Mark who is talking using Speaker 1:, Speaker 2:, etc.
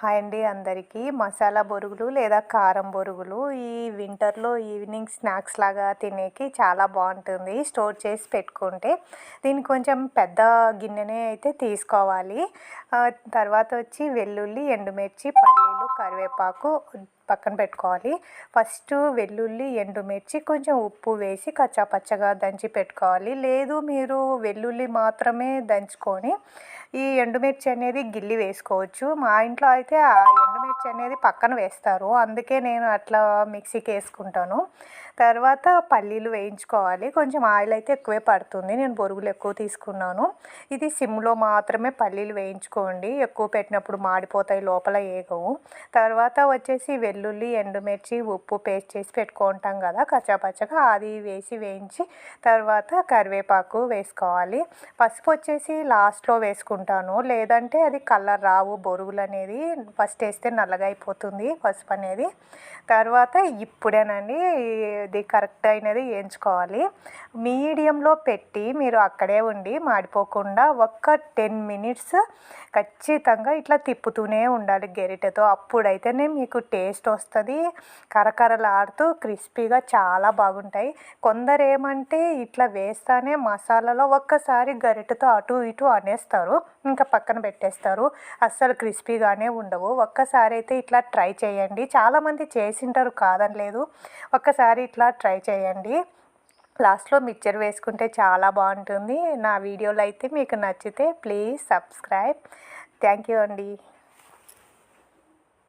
Speaker 1: Hi అండి అందరికీ. మసాలా బొరుగులు లేదా కారం బొరుగులు ఈ వింటర్లో ఈవినింగ్ స్నాక్స్ లాగా తినేకి చాలా బాగుంటుంది స్టోర్ చేసి పెట్టుకుంటే. దీనికి కొంచెం పెద్ద గిన్నెనే అయితే తీసుకోవాలి. తర్వాత వచ్చి వెల్లుల్లి, ఎండుమిర్చి, పల్లీలు, కరివేపాకు పక్కన పెట్టుకోవాలి. ఫస్ట్ వెల్లుల్లి, ఎండుమిర్చి కొంచెం ఉప్పు వేసి కచ్చాపచ్చగా దంచి పెట్టుకోవాలి. లేదు మీరు వెల్లుల్లి మాత్రమే దంచుకొని ఈ ఎండుమిర్చి అనేది గిల్లి వేసుకోవచ్చు. మా ఇంట్లో అయితే ఆ ఎండుమిర్చి అనేది పక్కన వేస్తారు, అందుకే నేను అట్లా మిక్సీకి వేసుకుంటాను. తర్వాత పల్లీలు వేయించుకోవాలి. కొంచెం ఆయిల్ అయితే ఎక్కువే పడుతుంది, నేను బొరుగులు ఎక్కువ తీసుకున్నాను. ఇది సిమ్లో మాత్రమే పల్లీలు వేయించుకోండి, ఎక్కువ పెట్టినప్పుడు మాడిపోతాయి, లోపల ఏగవు. తర్వాత వచ్చేసి వెల్లుల్లి, ఎండుమిర్చి, ఉప్పు పేస్ట్ చేసి పెట్టుకుంటాం కదా కచ్చాపచ్చగా, అది వేసి వేయించి తర్వాత కరివేపాకు వేసుకోవాలి. పసుపు వచ్చేసి లాస్ట్లో వేసుకుంటాను, లేదంటే అది కలర్ రావు బొరుగులు అనేది. ఫస్ట్ వేస్తే నల్లగా అయిపోతుంది పసుపు అనేది. తర్వాత ఇప్పుడేనండి ఇది కరెక్ట్ అయినది వేయించుకోవాలి. మీడియంలో పెట్టి మీరు అక్కడే ఉండి మాడిపోకుండా ఒక్క 10 మినిట్స్ ఖచ్చితంగా ఇట్లా తిప్పుతూనే ఉండాలి గరిటెతో. అప్పుడైతేనే మీకు టేస్ట్ వస్తుంది, కరకరలాడుతూ క్రిస్పీగా చాలా బాగుంటాయి. కొందరు ఏమంటే ఇట్లా వేస్తానే మసాలాలో ఒక్కసారి గరిటెతో అటు ఇటు అనేస్తారు, ఇంకా పక్కన పెట్టేస్తారు, అస్సలు క్రిస్పీగానే ఉండవు. ఒక్కసారి అయితే ఇట్లా ట్రై చేయండి, చాలామంది చేసింటారు కాదని లేదు, ఒక్కసారి ఇట్లా ట్రై చేయండి. లాస్ట్లో మిక్చర్ వేసుకుంటే చాలా బాగుంటుంది. నా వీడియోలు అయితే మీకు నచ్చితే ప్లీజ్ సబ్స్క్రైబ్. థ్యాంక్ యూ అండి.